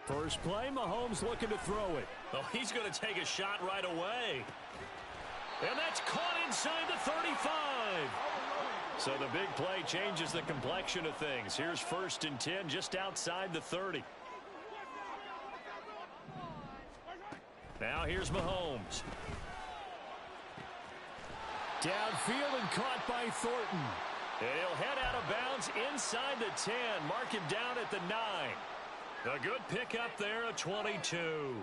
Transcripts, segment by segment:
First play, Mahomes looking to throw it. Oh, he's going to take a shot right away. And that's caught inside the 35. So the big play changes the complexion of things. Here's 1st and 10 just outside the 30. Now here's Mahomes. Downfield and caught by Thornton. And he'll head out of bounds inside the 10. Mark him down at the 9. A good pickup there, a 22.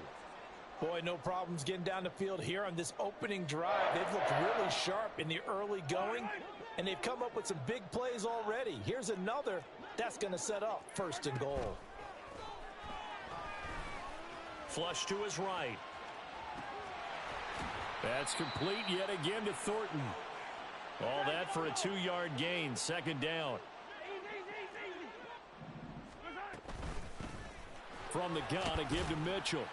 Boy, no problems getting down the field here on this opening drive. They've looked really sharp in the early going, and they've come up with some big plays already. Here's another that's going to set up 1st and goal. Flush to his right. That's complete yet again to Thornton. All that for a 2-yard gain, 2nd down. From the gun, a give to Mitchell.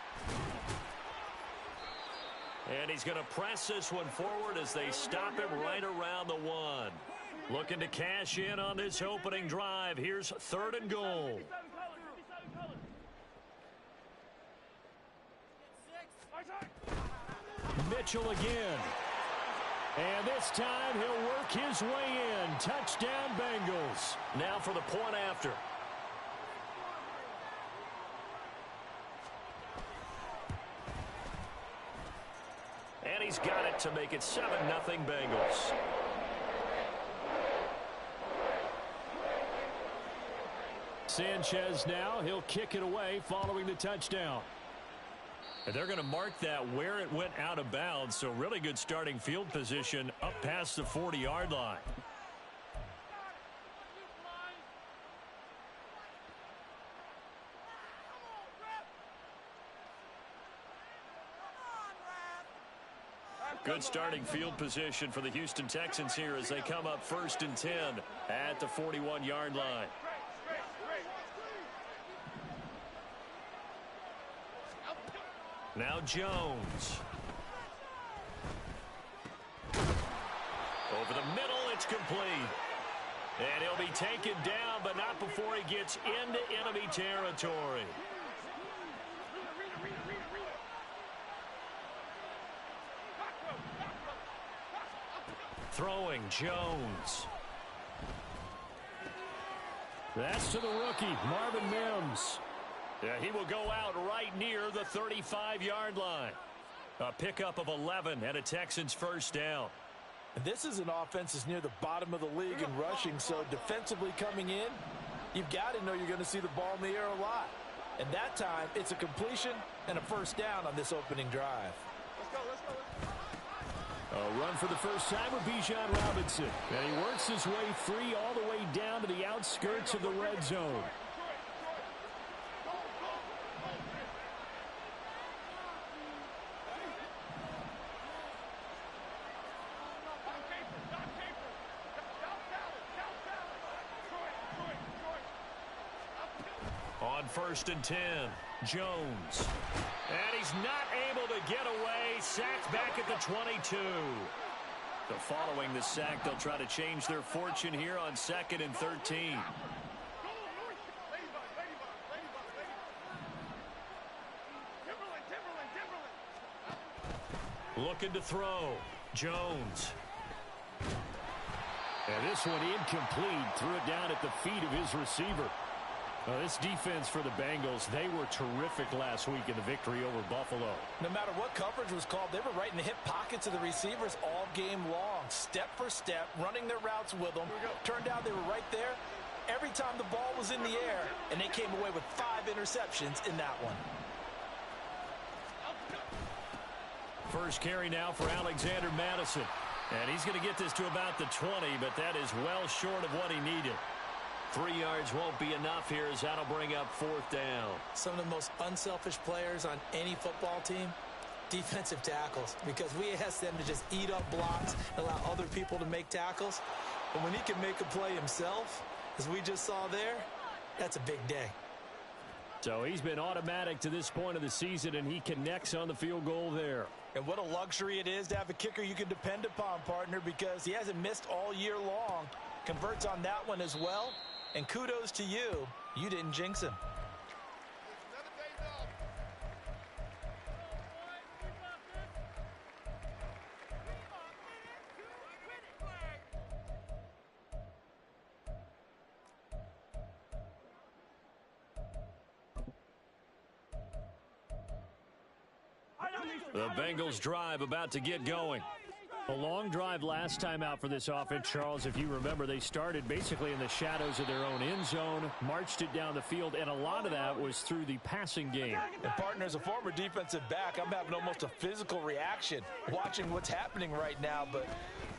And he's going to press this one forward as they stop him right around the 1. Looking to cash in on this opening drive. Here's 3rd and goal. Mitchell again. And this time he'll work his way in. Touchdown, Bengals. Now for the point after. And he's got it to make it 7-0 Bengals. Sanchez now. He'll kick it away following the touchdown. And they're going to mark that where it went out of bounds. So really good starting field position up past the 40-yard line. Good starting field position for the Houston Texans here as they come up 1st and 10 at the 41-yard line. Now Jones. Over the middle, it's complete. And he'll be taken down, but not before he gets into enemy territory. Throwing Jones. That's to the rookie, Marvin Mims. Yeah, he will go out right near the 35-yard line. A pickup of 11 and a Texans 1st down. And this is an offense that's near the bottom of the league in rushing, so defensively coming in, you've got to know you're going to see the ball in the air a lot. And that time, it's a completion and a 1st down on this opening drive. A run for the first time with Bijan Robinson. And he works his way free all the way down to the outskirts of the red zone. On 1st and 10, Jones. And he's not able to get away. Sacked back at the 22. So following the sack, they'll try to change their fortune here on 2nd and 13. Looking to throw. Jones. And this one incomplete. Threw it down at the feet of his receiver. This defense for the Bengals, they were terrific last week in the victory over Buffalo. No matter what coverage was called, they were right in the hip pockets of the receivers all game long. Step for step, running their routes with them. Turned out they were right there every time the ball was in the air, and they came away with 5 interceptions in that one. First carry now for Alexander Madison. And he's going to get this to about the 20, but that is well short of what he needed. 3 yards won't be enough here as that'll bring up 4th down. Some of the most unselfish players on any football team, defensive tackles, because we ask them to just eat up blocks and allow other people to make tackles. But when he can make a play himself, as we just saw there, that's a big day. So he's been automatic to this point of the season, and he connects on the field goal there. And what a luxury it is to have a kicker you can depend upon, partner, because he hasn't missed all year long. Converts on that one as well. And kudos to you you didn't jinx him. The Bengals drive about to get going. A long drive last time out for this offense, Charles. If you remember, they started basically in the shadows of their own end zone, marched it down the field, and a lot of that was through the passing game. And partner, as a former defensive back, I'm having almost a physical reaction watching what's happening right now. But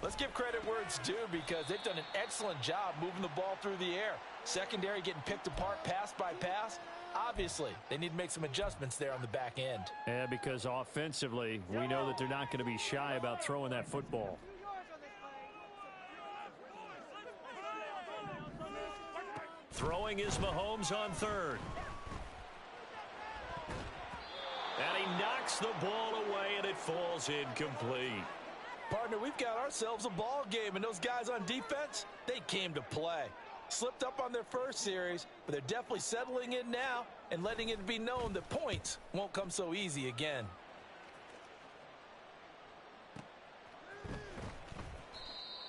let's give credit where it's due, because they've done an excellent job moving the ball through the air. Secondary getting picked apart pass by pass. Obviously, they need to make some adjustments there on the back end. Yeah, because offensively, we know that they're not going to be shy about throwing that football. Throwing is Mahomes on third. And he knocks the ball away, and it falls incomplete. Partner, we've got ourselves a ball game, and those guys on defense, they came to play. Slipped up on their first series, but they're definitely settling in now and letting it be known that points won't come so easy again.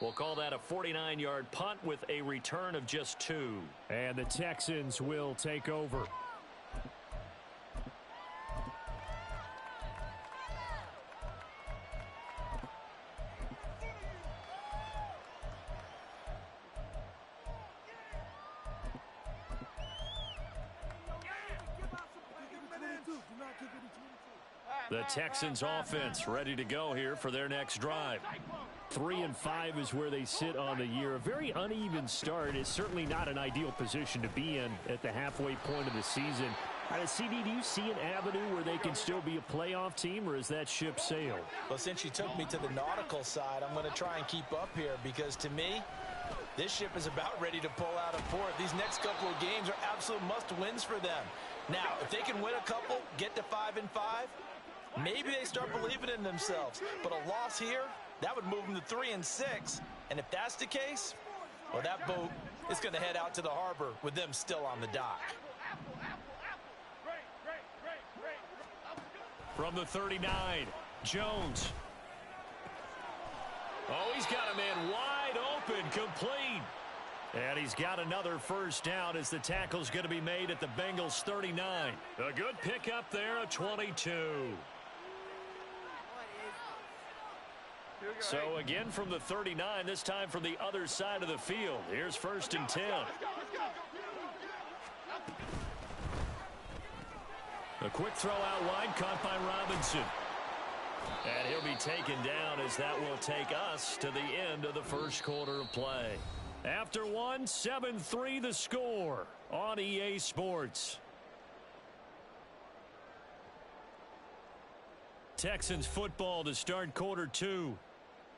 We'll call that a 49-yard punt with a return of just 2. And the Texans will take over. The Texans offense ready to go here for their next drive. 3-5 is where they sit on the year. A very uneven start is certainly not an ideal position to be in at the halfway point of the season. CD, do you see an avenue where they can still be a playoff team, or is that ship sailed? Well, since you took me to the nautical side, I'm going to try and keep up here, because to me, this ship is about ready to pull out of port. These next couple of games are absolute must-wins for them. Now, if they can win a couple, get to 5-5, maybe they start believing in themselves. But a loss here, that would move them to 3-6. And if that's the case, well, that boat is going to head out to the harbor with them still on the dock. From the 39, Jones. Oh, he's got a man wide open, complete. And he's got another first down as the tackle's going to be made at the Bengals 39. A good pickup there, a 22. So again from the 39, this time from the other side of the field. Here's 1st and 10. A quick throw out wide, caught by Robinson. And he'll be taken down as that will take us to the end of the first quarter of play. After one, 7-3 the score on EA Sports. Texans football to start quarter 2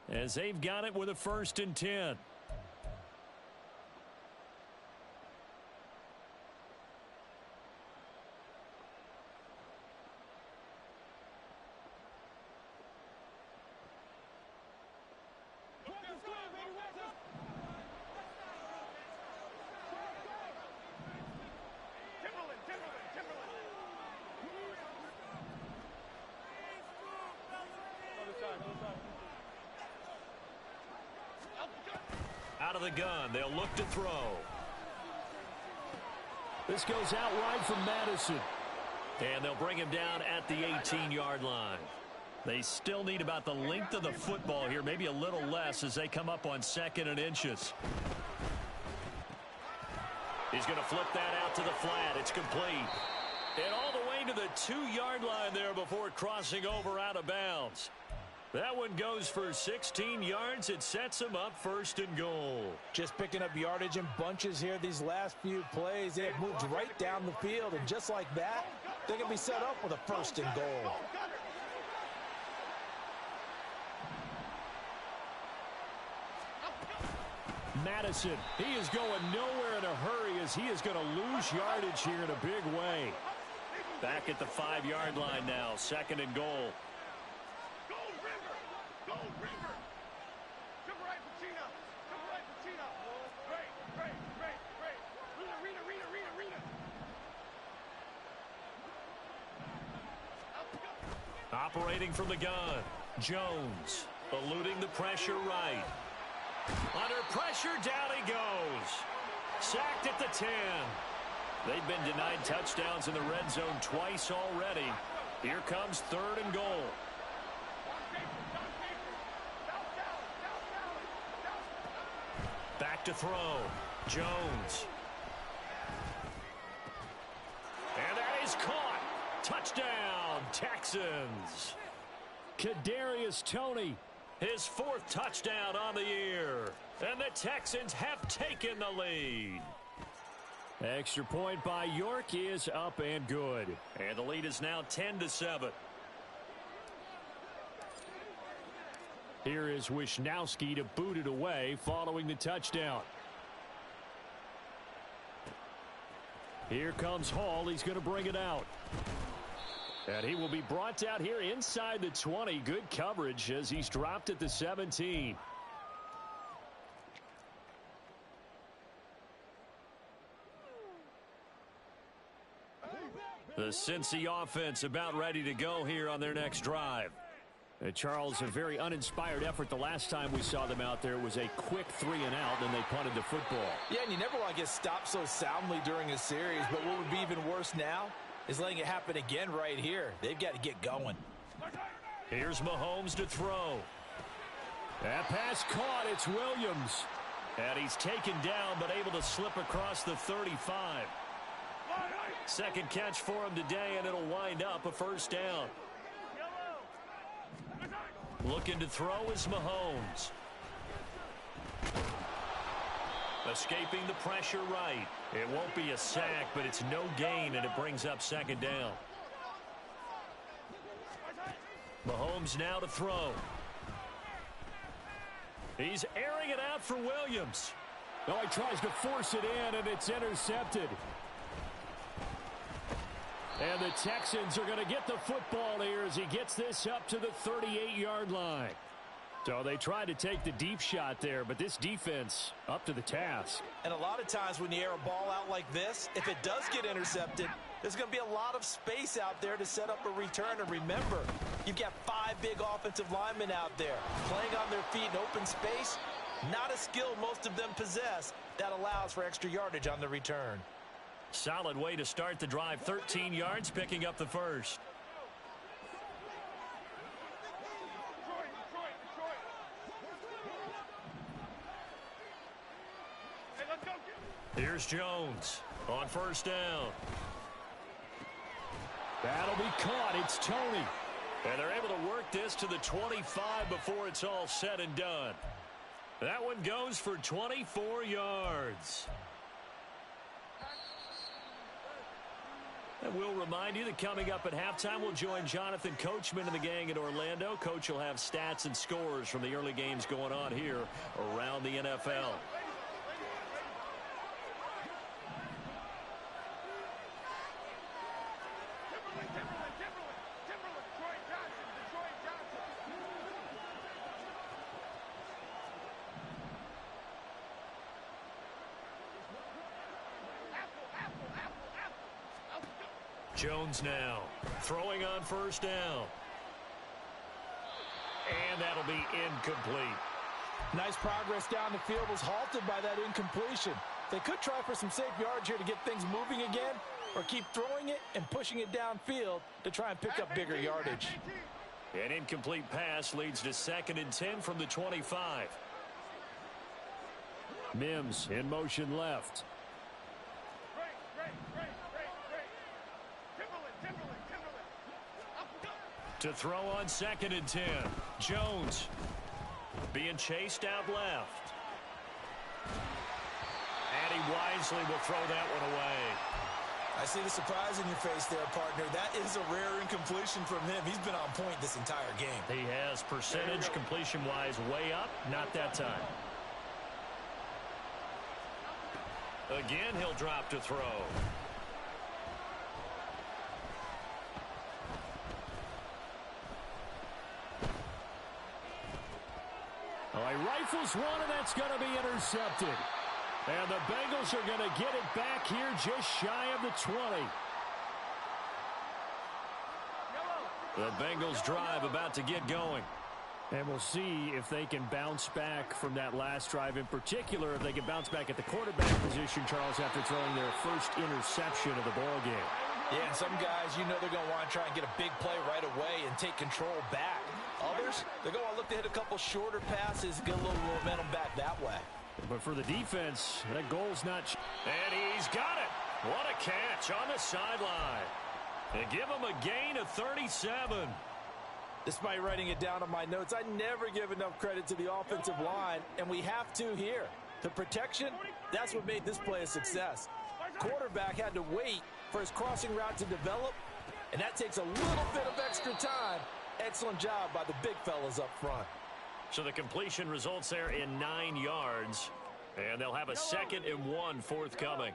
as they've got it with a 1st and 10. Out of the gun, they'll look to throw. This goes out wide from Madison. And they'll bring him down at the 18-yard line. They still need about the length of the football here, maybe a little less as they come up on 2nd and inches. He's going to flip that out to the flat. It's complete. And all the way to the 2-yard line there before crossing over out of bounds. That one goes for 16 yards. It sets him up 1st and goal. Just picking up yardage in bunches here these last few plays. They have moved right down the field, and just like that, they're going to be set up with a 1st and goal. Madison, he is going nowhere in a hurry as he is going to lose yardage here in a big way. Back at the 5-yard line now, 2nd and goal. Operating from the gun, Jones eluding the pressure right. Under pressure, down he goes. Sacked at the 10. They've been denied touchdowns in the red zone twice already. Here comes 3rd and goal. Back to throw. Jones. And that is caught. Touchdown, Texans. Kadarius Toney. His 4th touchdown on the year. And the Texans have taken the lead. Extra point by York is up and good. And the lead is now 10-7. Here is Wisnowski to boot it away following the touchdown. Here comes Hall. He's going to bring it out. And he will be brought out here inside the 20. Good coverage as he's dropped at the 17. The Cincy offense about ready to go here on their next drive. Charles, a very uninspired effort the last time we saw them out there. It was a quick 3-and-out, and they punted the football. Yeah, and you never want to get stopped so soundly during a series, but what would be even worse now is letting it happen again right here. They've got to get going. Here's Mahomes to throw. That pass caught. It's Williams. And he's taken down, but able to slip across the 35. Second catch for him today, and it'll wind up a 1st down. Looking to throw is Mahomes. Escaping the pressure right. It won't be a sack, but it's no gain, and it brings up 2nd down. Mahomes now to throw. He's airing it out for Williams. Oh, he tries to force it in, and it's intercepted. And the Texans are going to get the football here as he gets this up to the 38-yard line. So they tried to take the deep shot there, but this defense up to the task. And a lot of times when you air a ball out like this, if it does get intercepted, there's going to be a lot of space out there to set up a return. And remember, you've got 5 big offensive linemen out there playing on their feet in open space. Not a skill most of them possess that allows for extra yardage on the return. Solid way to start the drive. 13 yards, picking up the 1st. Here's Jones on 1st down. That'll be caught. It's Toney. And they're able to work this to the 25 before it's all said and done. That one goes for 24 yards. And we'll remind you that coming up at halftime, we'll join Jonathan Coachman and the gang in Orlando. Coach will have stats and scores from the early games going on here around the NFL. Jones now throwing on 1st down. And that'll be incomplete. Nice progress down the field was halted by that incompletion. They could try for some safe yards here to get things moving again, or keep throwing it and pushing it downfield to try and pick up bigger yardage. An incomplete pass leads to 2nd and 10 from the 25. Mims in motion left. To throw on 2nd and 10. Jones being chased out left. And he wisely will throw that one away. I see the surprise in your face there, partner. That is a rare incompletion from him. He's been on point this entire game. He has percentage completion-wise way up. Not that time. Again, he'll drop to throw. He rifles one, and that's going to be intercepted. And the Bengals are going to get it back here just shy of the 20. The Bengals drive about to get going. And we'll see if they can bounce back from that last drive. In particular, if they can bounce back at the quarterback position, Charles, after throwing their first interception of the ballgame. Yeah, some guys, you know they're going to want to try and get a big play right away and take control back. Others, they're going to look to hit a couple shorter passes, get a little momentum back that way. But for the defense, that goal's not... And he's got it. What a catch on the sideline. They give him a gain of 37. Despite writing it down on my notes, I never give enough credit to the offensive line, and we have to here. The protection, that's what made this play a success. Quarterback had to wait for his crossing route to develop, and that takes a little bit of extra time. Excellent job by the big fellas up front. So the completion results there in 9 yards, and they'll have a 2nd and 1 forthcoming.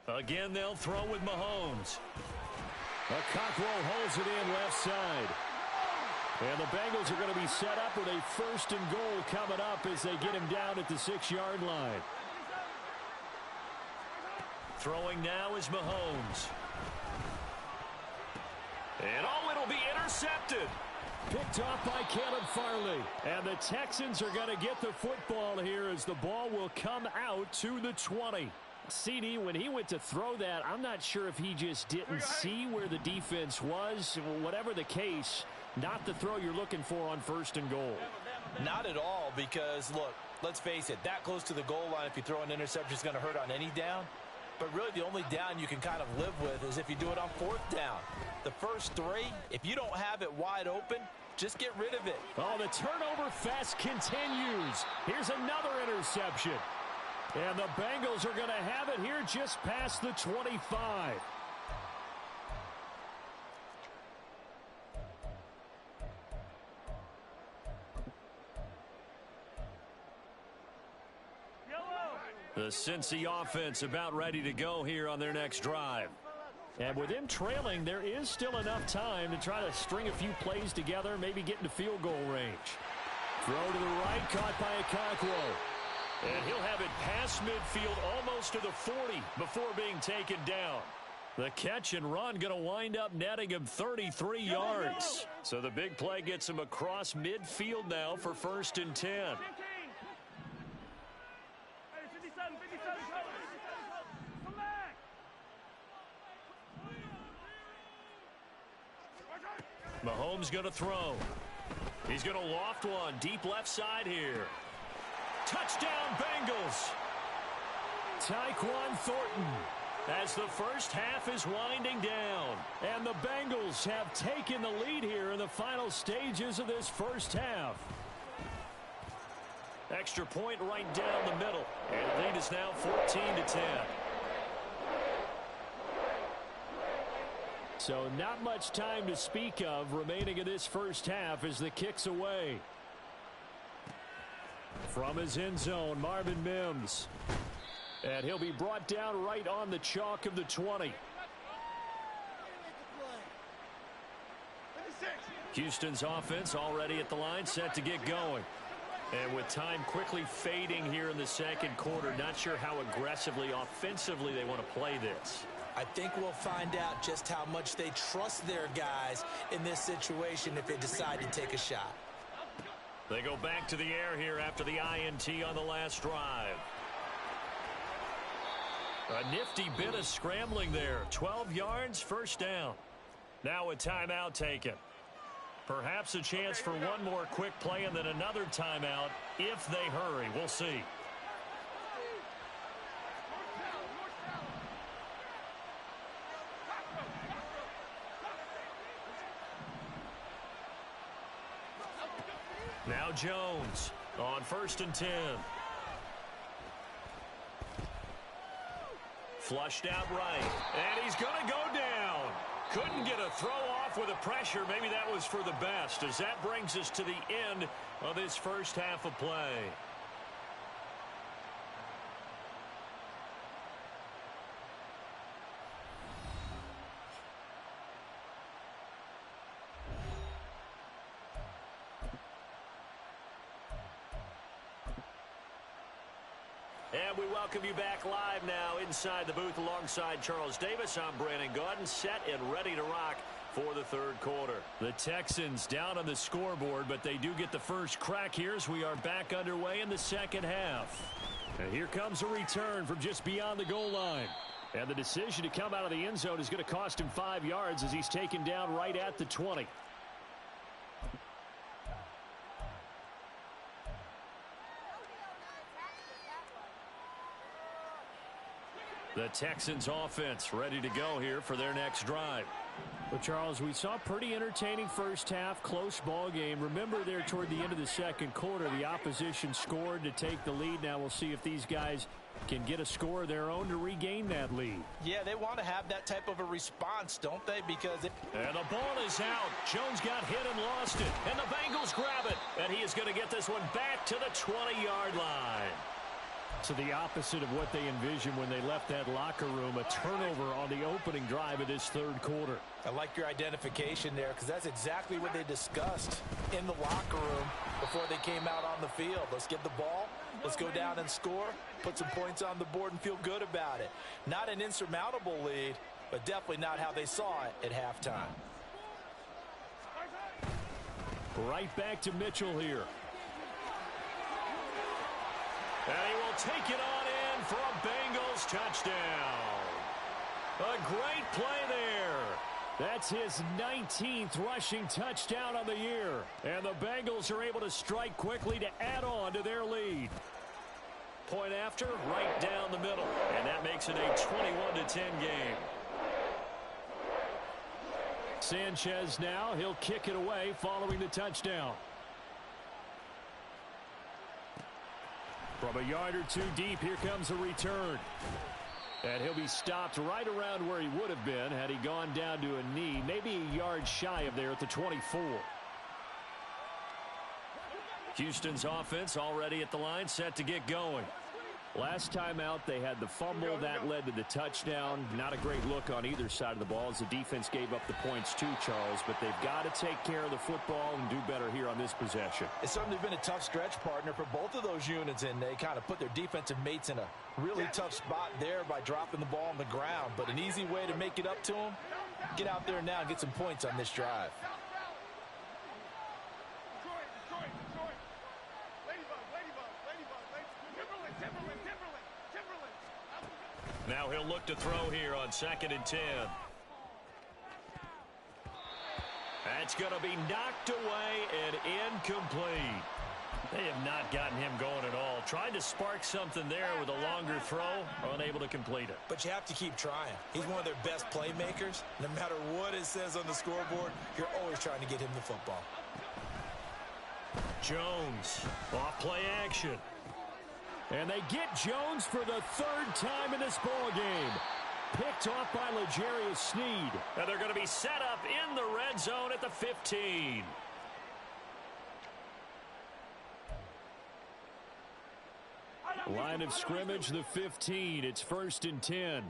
Again, they'll throw with Mahomes. Cockrell holds it in left side. And the Bengals are going to be set up with a 1st and goal coming up as they get him down at the 6-yard line. Throwing now is Mahomes. And it'll be intercepted. Picked off by Caleb Farley. And the Texans are going to get the football here as the ball will come out to the 20. CD, when he went to throw that, I'm not sure if he just didn't see where the defense was. Whatever the case, not the throw you're looking for on 1st and goal. Not at all, because, look, let's face it, that close to the goal line, if you throw an interception, is going to hurt on any down. But really, the only down you can kind of live with is if you do it on 4th down. The first 3, if you don't have it wide open, just get rid of it. Oh, the turnover fest continues. Here's another interception. And the Bengals are going to have it here just past the 25. The Cincy offense about ready to go here on their next drive. And with them trailing, there is still enough time to try to string a few plays together, maybe get into field goal range. Throw to the right, caught by Cockrell. And he'll have it past midfield almost to the 40 before being taken down. The catch and run going to wind up netting him 33 yards. So the big play gets him across midfield now for 1st and 10. Mahomes going to throw. He's going to loft one deep left side here. Touchdown, Bengals. Tyquan Thornton. As the first half is winding down. And the Bengals have taken the lead here in the final stages of this first half. Extra point right down the middle. And the lead is now 14-10. So not much time to speak of remaining in this first half as the kick's away. From his end zone, Marvin Mims. And he'll be brought down right on the chalk of the 20. Houston's offense already at the line, set to get going. And with time quickly fading here in the 2nd quarter, not sure how aggressively, offensively they want to play this. I think we'll find out just how much they trust their guys in this situation if they decide to take a shot. They go back to the air here after the INT on the last drive. A nifty bit of scrambling there. 12 yards, 1st down. Now a timeout taken. Perhaps a chance for one more quick play and then another timeout if they hurry. We'll see. Now Jones on 1st and 10. Flushed out right. And he's going to go down. Couldn't get a throw off with the pressure. Maybe that was for the best, as that brings us to the end of this first half of play. And we welcome you back live now inside the booth alongside Charles Davis. I'm Brandon Gaudin, set and ready to rock for the third quarter. The Texans down on the scoreboard, but they do get the first crack here as we are back underway in the second half. And here comes a return from just beyond the goal line. And the decision to come out of the end zone is going to cost him 5 yards as he's taken down right at the 20. The Texans offense ready to go here for their next drive. Well, Charles, we saw a pretty entertaining first half, close ball game. Remember there toward the end of the second quarter, the opposition scored to take the lead. Now we'll see if these guys can get a score of their own to regain that lead. Yeah, they want to have that type of a response, don't they? Because and the ball is out. Jones got hit and lost it. And the Bengals grab it. And he is going to get this one back to the 20-yard line. So the opposite of what they envisioned when they left that locker room, a turnover on the opening drive of this third quarter. I like your identification there because that's exactly what they discussed in the locker room before they came out on the field. Let's get the ball. Let's go down and score, put some points on the board and feel good about it. Not an insurmountable lead, but definitely not how they saw it at halftime. Right back to Mitchell here. And he will take it on in for a Bengals touchdown. A great play there. That's his 19th rushing touchdown on the year. And the Bengals are able to strike quickly to add on to their lead. Point after, right down the middle. And that makes it a 21-10 game. Sanchez now, he'll kick it away following the touchdown. From a yard or two deep, here comes a return. And he'll be stopped right around where he would have been had he gone down to a knee, maybe a yard shy of there at the 24. Houston's offense already at the line, set to get going. Last time out, they had the fumble. That led to the touchdown. Not a great look on either side of the ball as the defense gave up the points too, Charles. But they've got to take care of the football and do better here on this possession. It's certainly been a tough stretch, partner, for both of those units, and they kind of put their defensive mates in a really tough spot there by dropping the ball on the ground. But an easy way to make it up to them, get out there now and get some points on this drive. Now he'll look to throw here on 2nd and 10. That's going to be knocked away and incomplete. They have not gotten him going at all. Tried to spark something there with a longer throw, unable to complete it. But you have to keep trying. He's one of their best playmakers. No matter what it says on the scoreboard, you're always trying to get him the football. Jones, off play action. And they get Jones for the third time in this ball game. Picked off by L'Jarius Sneed. And they're going to be set up in the red zone at the 15. Line of scrimmage, the 15. It's 1st and 10.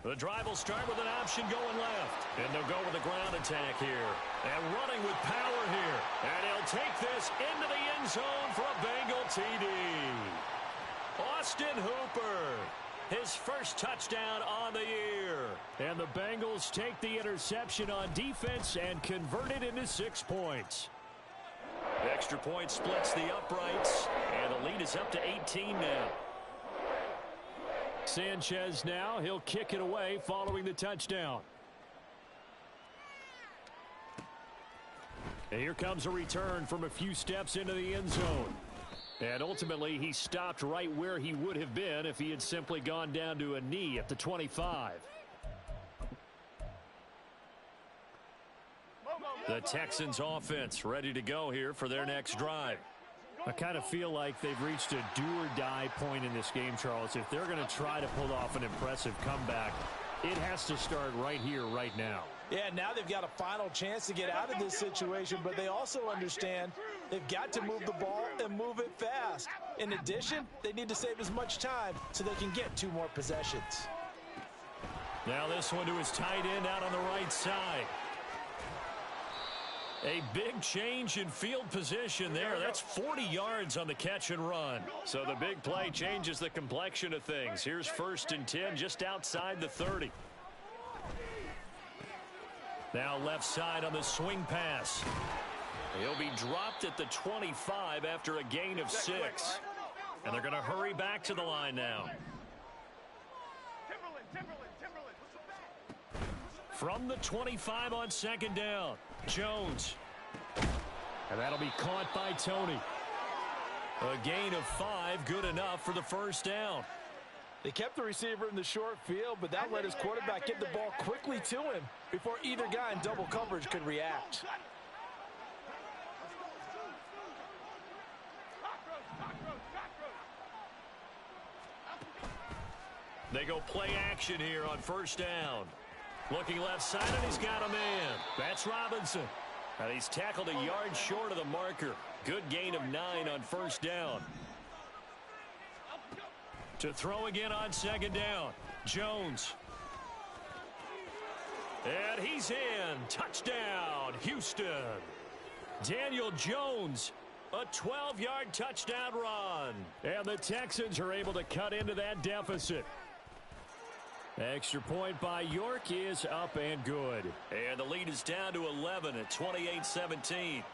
The drive will start with an option going left. And they'll go with a ground attack here. And running with power here. And he'll take this into the end zone for a Bengal TD. Austin Hooper, his first touchdown on the year. And the Bengals take the interception on defense and convert it into 6 points. The extra point splits the uprights. And the lead is up to 18 now. Sanchez now, he'll kick it away following the touchdown. And here comes a return from a few steps into the end zone. And ultimately, he stopped right where he would have been if he had simply gone down to a knee at the 25. The Texans offense ready to go here for their next drive. I kind of feel like they've reached a do-or-die point in this game, Charles. If they're going to try to pull off an impressive comeback, it has to start right here, right now. Yeah, now they've got a final chance to get out of this situation, but they also understand they've got to move the ball and move it fast. In addition, they need to save as much time so they can get 2 more possessions. Now this one to his tight end out on the right side. A big change in field position there. That's 40 yards on the catch and run. So the big play changes the complexion of things. Here's 1st and 10 just outside the 30. Now left side on the swing pass. He'll be dropped at the 25 after a gain of 6. And they're going to hurry back to the line now. From the 25 on 2nd down, Jones. And that'll be caught by Tony. A gain of 5, good enough for the 1st down. They kept the receiver in the short field, but that let his quarterback get the ball quickly to him before either guy in double coverage could react. They go play action here on 1st down. Looking left side, and he's got a man. That's Robinson. And he's tackled a yard short of the marker. Good gain of 9 on 1st down. To throw again on 2nd down, Jones. And he's in. Touchdown, Houston. Daniel Jones, a 12-yard touchdown run. And the Texans are able to cut into that deficit. Extra point by York is up and good. And the lead is down to 11 at 28-17.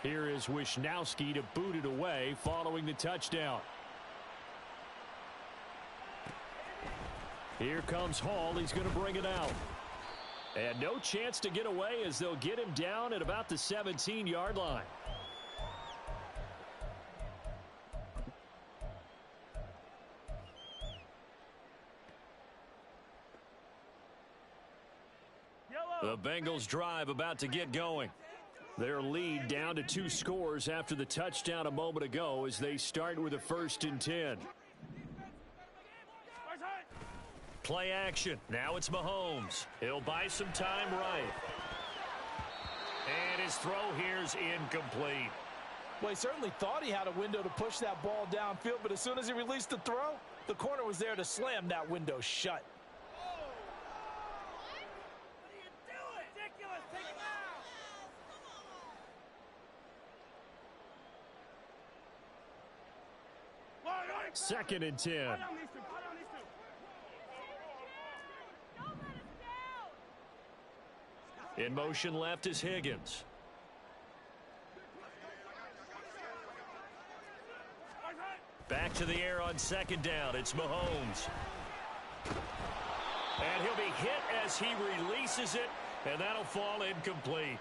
Here is Wisnowski to boot it away following the touchdown. Here comes Hall. He's going to bring it out. And no chance to get away as they'll get him down at about the 17-yard line. The Bengals drive about to get going. Their lead down to 2 scores after the touchdown a moment ago as they start with a 1st and 10. Play action. Now it's Mahomes. He'll buy some time right. And his throw here's incomplete. Well, he certainly thought he had a window to push that ball downfield, but as soon as he released the throw, the corner was there to slam that window shut. Second and 10. In motion left is Higgins. Back to the air on 2nd down. It's Mahomes. And he'll be hit as he releases it, and that'll fall incomplete.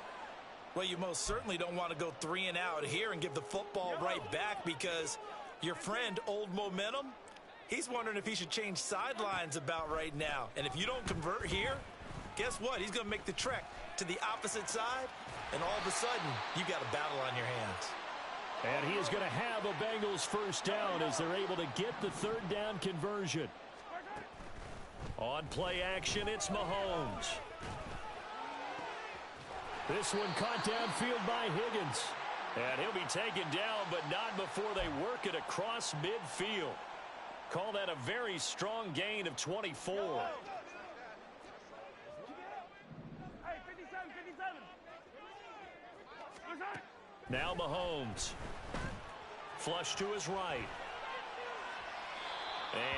Well, you most certainly don't want to go 3 and out here and give the football right back because your friend, Old Momentum, he's wondering if he should change sidelines about right now. And if you don't convert here, guess what? He's going to make the trek to the opposite side, and all of a sudden, you got a battle on your hands. And he is going to have a Bengals 1st down as they're able to get the 3rd down conversion. On play action, it's Mahomes. This one caught downfield by Higgins. And he'll be taken down, but not before they work it across midfield. Call that a very strong gain of 24. Now Mahomes. Flush to his right.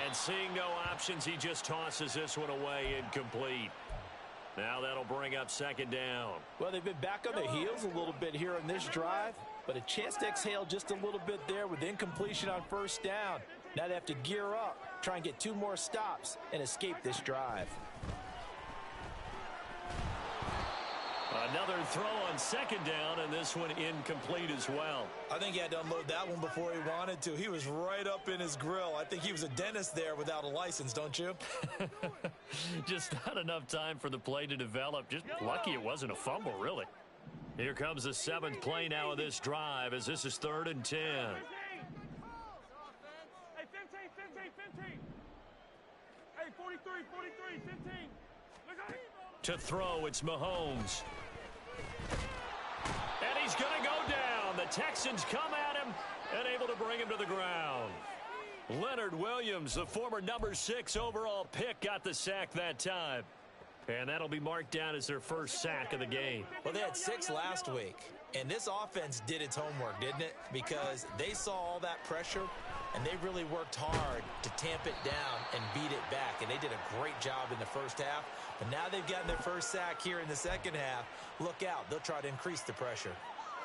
And seeing no options, he just tosses this one away incomplete. Now that'll bring up 2nd down. Well, they've been back on their heels a little bit here on this drive, but a chance to exhale just a little bit there with incompletion on 1st down. Now they have to gear up, try and get 2 more stops and escape this drive. Another throw on 2nd down, and this one incomplete as well. I think he had to unload that one before he wanted to. He was right up in his grill. I think he was a dentist there without a license, don't you? Just not enough time for the play to develop. Just lucky it wasn't a fumble, really. Here comes the 7th play now of this drive as this is 3rd and 10. Hey, 15. Hey, 43, 15. To throw, it's Mahomes. And he's going to go down. The Texans come at him and able to bring him to the ground. Leonard Williams, the former number 6 overall pick, got the sack that time. And that'll be marked down as their first sack of the game. Well, they had 6 last week, and this offense did its homework, didn't it? Because they saw all that pressure, and they really worked hard to tamp it down and beat it back, and they did a great job in the first half. But now they've gotten their first sack here in the second half. Look out. They'll try to increase the pressure.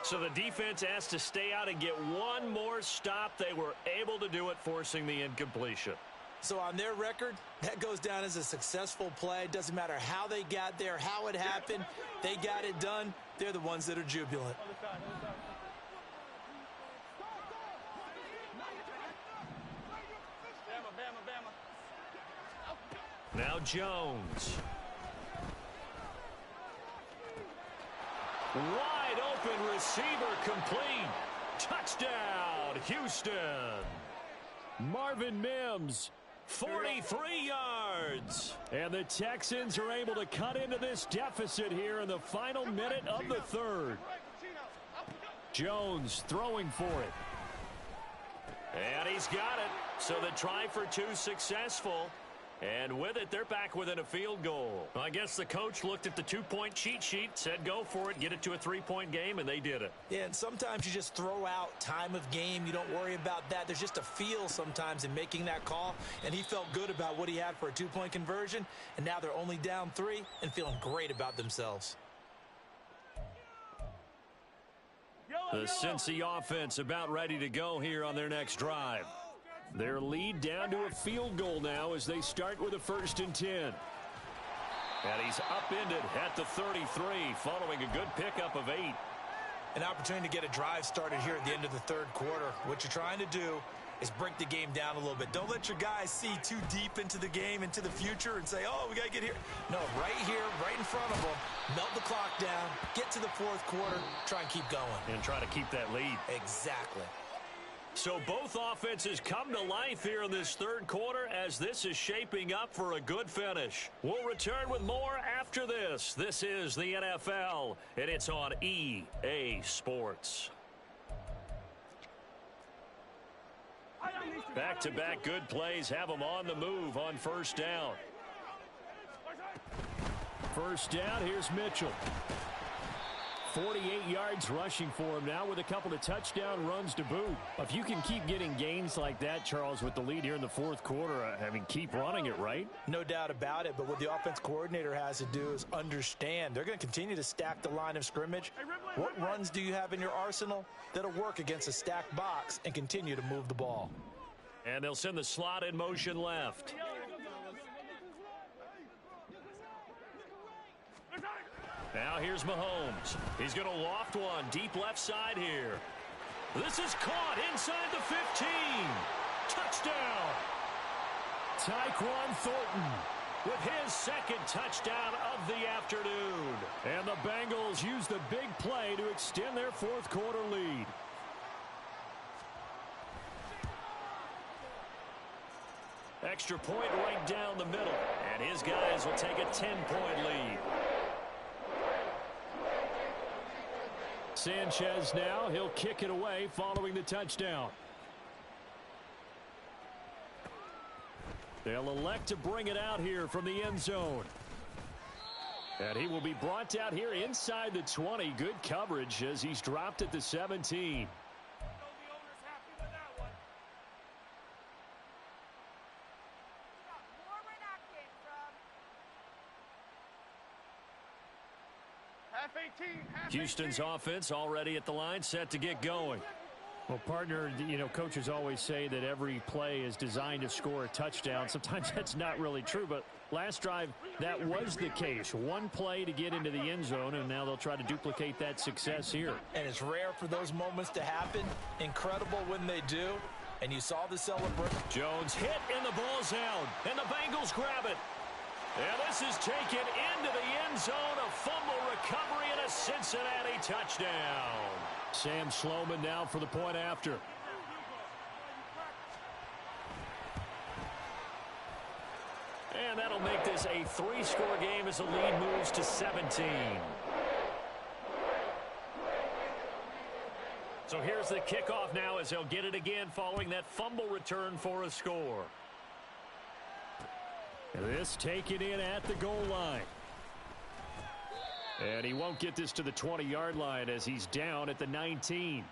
So the defense asked to stay out and get one more stop. They were able to do it, forcing the incompletion. So on their record, that goes down as a successful play. Doesn't matter how they got there, how it happened. They got it done. They're the ones that are jubilant. Now Jones. Wide open receiver complete. Touchdown, Houston. Marvin Mims. 43 yards. And the Texans are able to cut into this deficit here in the final minute of the third. Jones throwing for it. And he's got it. So the try for 2 successful. And with it, they're back within a field goal. I guess the coach looked at the 2-point cheat sheet, said go for it, get it to a 3-point game, and they did it. Yeah, and sometimes you just throw out time of game. You don't worry about that. There's just a feel sometimes in making that call, and he felt good about what he had for a 2-point conversion, and now they're only down 3 and feeling great about themselves. The Cincy offense about ready to go here on their next drive. Their lead down to a field goal now as they start with a 1st and 10. And he's upended at the 33 following a good pickup of 8. An opportunity to get a drive started here at the end of the third quarter. What you're trying to do is break the game down a little bit. Don't let your guys see too deep into the game, into the future, and say, oh, we got to get here. No, right here, right in front of them, melt the clock down, get to the fourth quarter, try and keep going. And try to keep that lead. Exactly. So both offenses come to life here in this third quarter as this is shaping up for a good finish. We'll return with more after this. This is the NFL, and it's on EA Sports. Back-to-back good plays have them on the move on first down. First down, here's Mitchell. 48 yards rushing for him now with a couple of touchdown runs to boot. If you can keep getting gains like that, Charles, with the lead here in the fourth quarter, I mean, keep running it, right? No doubt about it, but what the offense coordinator has to do is understand. They're going to continue to stack the line of scrimmage. What runs do you have in your arsenal that'll work against a stacked box and continue to move the ball? And they'll send the slot in motion left. Now here's Mahomes. He's going to loft one deep left side here. This is caught inside the 15. Touchdown. Tyquan Thornton with his second touchdown of the afternoon. And the Bengals use the big play to extend their fourth quarter lead. Extra point right down the middle. And his guys will take a 10-point lead. Sanchez now, he'll kick it away following the touchdown. They'll elect to bring it out here from the end zone. And he will be brought out here inside the 20. Good coverage as he's dropped at the 17. Houston's offense already at the line, set to get going. Well, partner, you know, coaches always say that every play is designed to score a touchdown. Sometimes that's not really true, but last drive, that was the case. One play to get into the end zone, and now they'll try to duplicate that success here. And it's rare for those moments to happen. Incredible when they do. And you saw the celebration. Jones hit, and the ball's out. And the Bengals grab it. And this is taken into the end zone. A fumble recovery and a Cincinnati touchdown. Sam Sloman now for the point after. And that'll make this a 3-score game as the lead moves to 17. So here's the kickoff now as they'll get it again following that fumble return for a score. This taken in at the goal line. And he won't get this to the 20-yard line as he's down at the 19.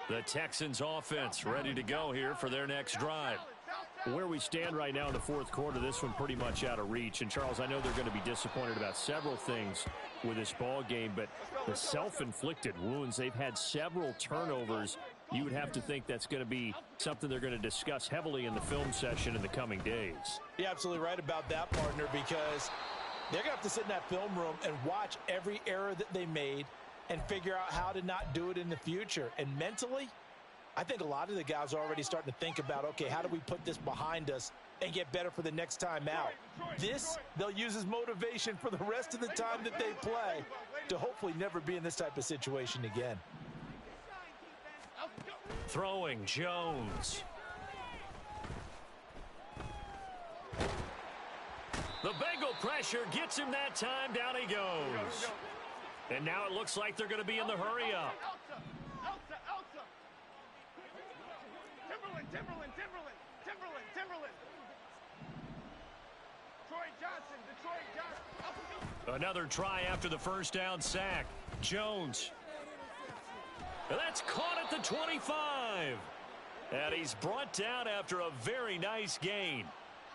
The Texans offense ready to go here for their next drive. Where we stand right now in the fourth quarter, this one pretty much out of reach. And, Charles, I know they're going to be disappointed about several things with this ball game, but the self-inflicted wounds, they've had several turnovers. You would have to think that's going to be something they're going to discuss heavily in the film session in the coming days. You're absolutely right about that, partner, because they're going to have to sit in that film room and watch every error that they made and figure out how to not do it in the future. And mentally, I think a lot of the guys are already starting to think about, okay, how do we put this behind us and get better for the next time out? This, they'll use as motivation for the rest of the time that they play to hopefully never be in this type of situation again. Throwing Jones. The Bengal pressure gets him that time. Down he goes. And now it looks like they're going to be in the hurry up. Timberland. Detroit Johnson. Another try after the first down sack. Jones. That's caught at the 25. And he's brought down after a very nice gain.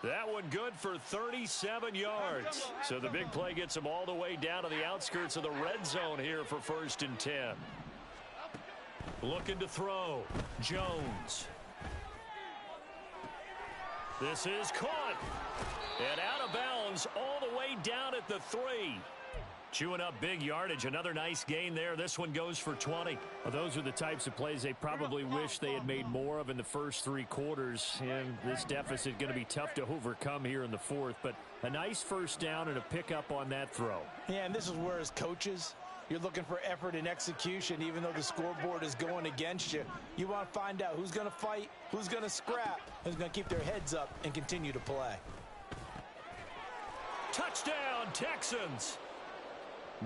That one good for 37 yards. So the big play gets him all the way down to the outskirts of the red zone here for 1st and 10. Looking to throw. Jones. This is caught. And out of bounds all the way down at the 3. Chewing up big yardage. Another nice gain there. This one goes for 20. Well, those are the types of plays they probably wish they had made more of in the first 3 quarters. And this deficit going to be tough to overcome here in the 4th. But a nice first down and a pickup on that throw. Yeah, and this is where, as coaches, you're looking for effort and execution. Even though the scoreboard is going against you, you want to find out who's going to fight, who's going to scrap, who's going to keep their heads up and continue to play. Touchdown, Texans.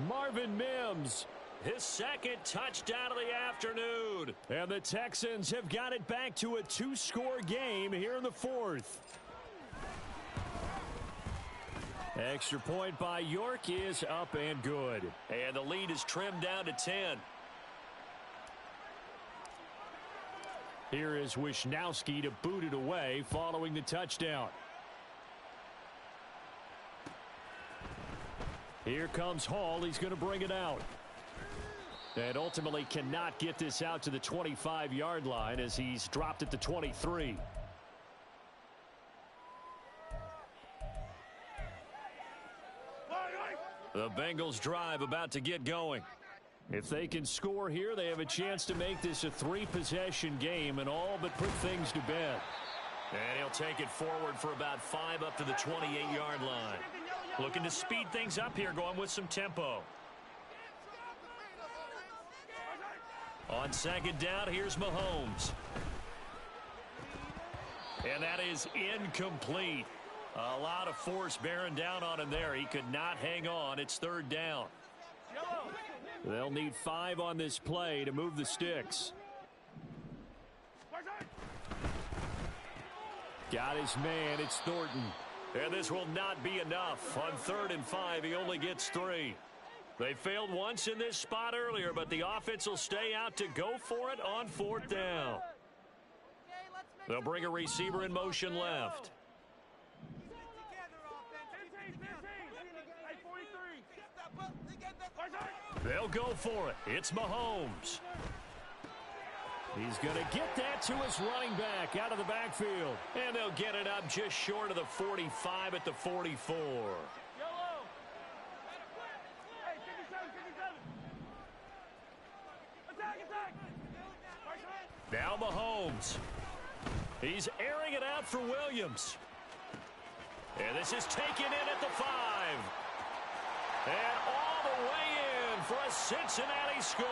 Marvin Mims, his second touchdown of the afternoon. And the Texans have got it back to a 2-score game here in the 4th. Extra point by York is up and good. And the lead is trimmed down to 10. Here is Wisnowski to boot it away following the touchdown. Here comes Hall. He's going to bring it out. And ultimately cannot get this out to the 25-yard line as he's dropped at the 23. The Bengals drive about to get going. If they can score here, they have a chance to make this a 3-possession game and all but put things to bed. And he'll take it forward for about 5 up to the 28-yard line. Looking to speed things up here, going with some tempo. On 2nd down, here's Mahomes. And that is incomplete. A lot of force bearing down on him there. He could not hang on. It's 3rd down. They'll need 5 on this play to move the sticks. Got his man. It's Thornton. And this will not be enough. On 3rd and 5, he only gets 3. They failed once in this spot earlier, but the offense will stay out to go for it on 4th down. They'll bring a receiver in motion left. They'll go for it. It's Mahomes. He's going to get that to his running back out of the backfield. And they'll get it up just short of the 45 at the 44. Now Mahomes. He's airing it out for Williams. And this is taken in at the 5. And all the way in for a Cincinnati score.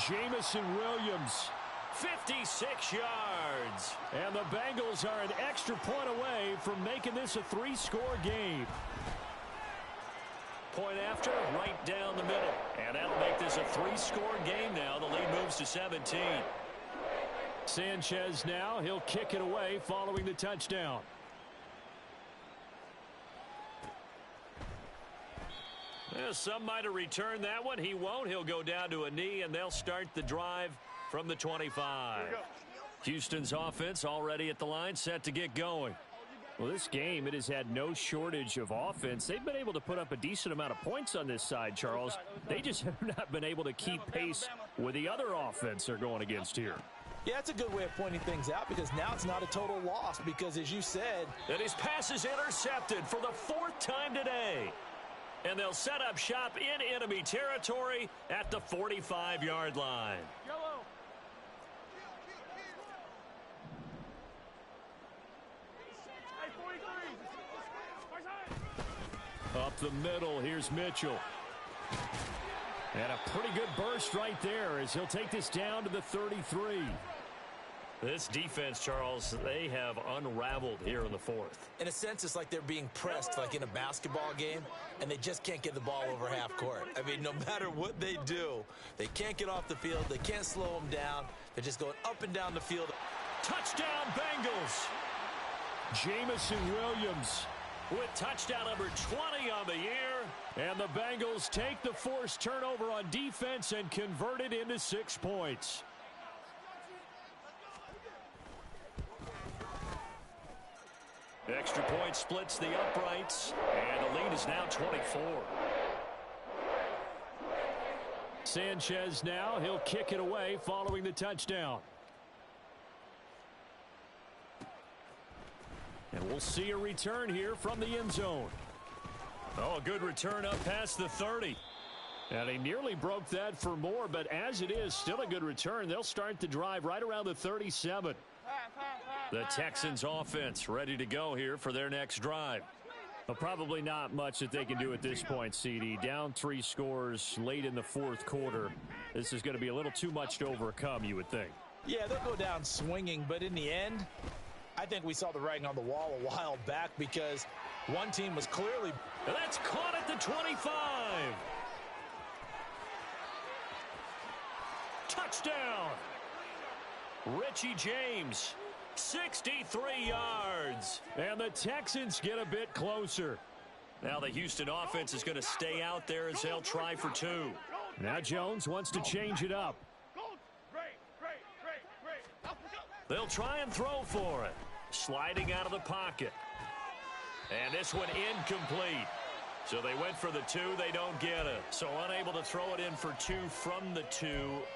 Jamison Williams, 56 yards. And the Bengals are an extra point away from making this a 3-score game. Point after, right down the middle. And that'll make this a 3-score game now. The lead moves to 17. Sanchez now. He'll kick it away following the touchdown. Yeah, some might have returned that one. He won't. He'll go down to a knee, and they'll start the drive from the 25. Houston's offense already at the line, set to get going. Well, this game, it has had no shortage of offense. They've been able to put up a decent amount of points on this side, Charles. They just have not been able to keep pace with the other offense they're going against here. Yeah, that's a good way of pointing things out because now it's not a total loss because, as you said, and his pass is intercepted for the 4th time today. And they'll set up shop in enemy territory at the 45-yard line. Up the middle, here's Mitchell. And a pretty good burst right there as he'll take this down to the 33. This defense, Charles, they have unraveled here in the 4th. In a sense, it's like they're being pressed like in a basketball game, and they just can't get the ball over half court. I mean, no matter what they do, they can't get off the field. They can't slow them down. They're just going up and down the field. Touchdown, Bengals! Jamison Williams with touchdown number 20 on the year. And the Bengals take the forced turnover on defense and convert it into 6 points. Extra point splits the uprights, and the lead is now 24. Sanchez now. He'll kick it away following the touchdown. And we'll see a return here from the end zone. Oh, a good return up past the 30. And he nearly broke that for more, but as it is, still a good return. They'll start the drive right around the 37. The Texans offense ready to go here for their next drive. Well, probably not much that they can do at this point, CD. Down 3 scores late in the 4th quarter. This is going to be a little too much to overcome, you would think. Yeah, they'll go down swinging, but in the end, I think we saw the writing on the wall a while back because one team was clearly... And that's caught at the 25. Touchdown. Richie James. 63 yards. And the Texans get a bit closer. Now the Houston offense is going to stay out there as they'll try for 2. Now Jones wants to change it up. They'll try and throw for it. Sliding out of the pocket. And this one incomplete. So they went for the 2. They don't get it. So unable to throw it in for 2 from the 2.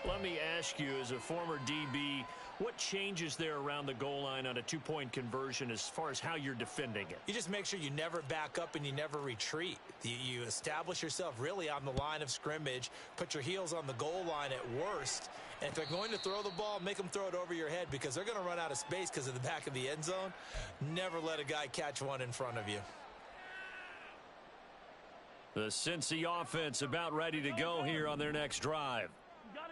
Let me ask you, as a former DB, what changes there around the goal line on a 2-point conversion as far as how you're defending it? You just make sure you never back up and you never retreat. You establish yourself really on the line of scrimmage, put your heels on the goal line at worst, and if they're going to throw the ball, make them throw it over your head because they're going to run out of space because of the back of the end zone. Never let a guy catch one in front of you. The Cincy offense about ready to go here on their next drive.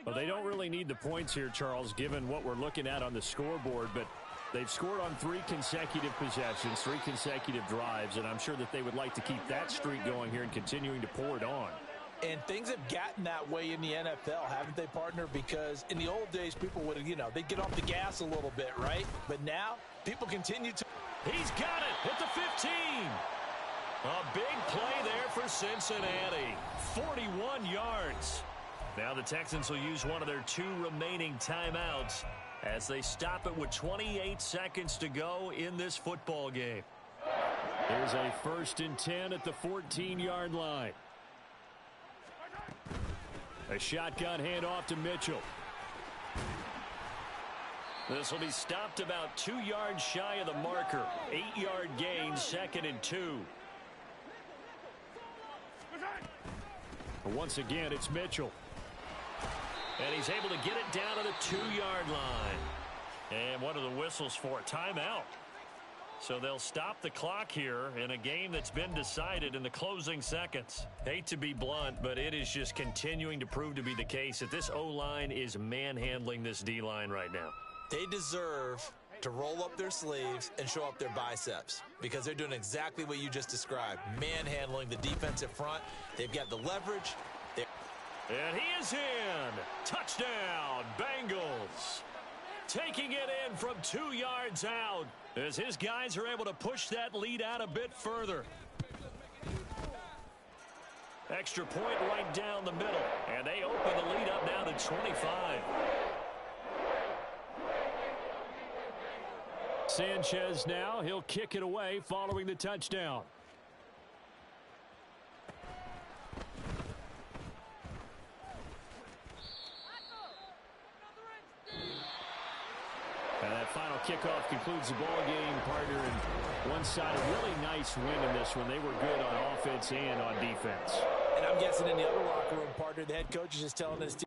Well, they don't really need the points here, Charles, given what we're looking at on the scoreboard, but they've scored on 3 consecutive possessions, 3 consecutive drives, and I'm sure that they would like to keep that streak going here and continuing to pour it on. And things have gotten that way in the NFL, haven't they, partner? Because in the old days, people would, they'd get off the gas a little bit, right? But now, people continue to... He's got it at the 15. A big play there for Cincinnati. 41 yards. Now the Texans will use one of their 2 remaining timeouts as they stop it with 28 seconds to go in this football game. Here's a 1st and 10 at the 14-yard line. A shotgun handoff to Mitchell. This will be stopped about 2 yards shy of the marker. 8-yard gain, 2nd and 2. Once again, it's Mitchell. And he's able to get it down to the 2-yard line. And one of the whistles for a timeout. So they'll stop the clock here in a game that's been decided in the closing seconds. Hate to be blunt, but it is just continuing to prove to be the case that this O-line is manhandling this D-line right now. They deserve to roll up their sleeves and show up their biceps because they're doing exactly what you just described, manhandling the defensive front. They've got the leverage. And he is in. Touchdown, Bengals. Taking it in from 2 yards out as his guys are able to push that lead out a bit further. Extra point right down the middle. And they open the lead up now to 25. Sanchez now. He'll kick it away following the touchdown. And that final kickoff concludes the ball game, partner. And one side, a really nice win in this one. They were good on offense and on defense. And I'm guessing in the other locker room, partner, the head coach is just telling his team,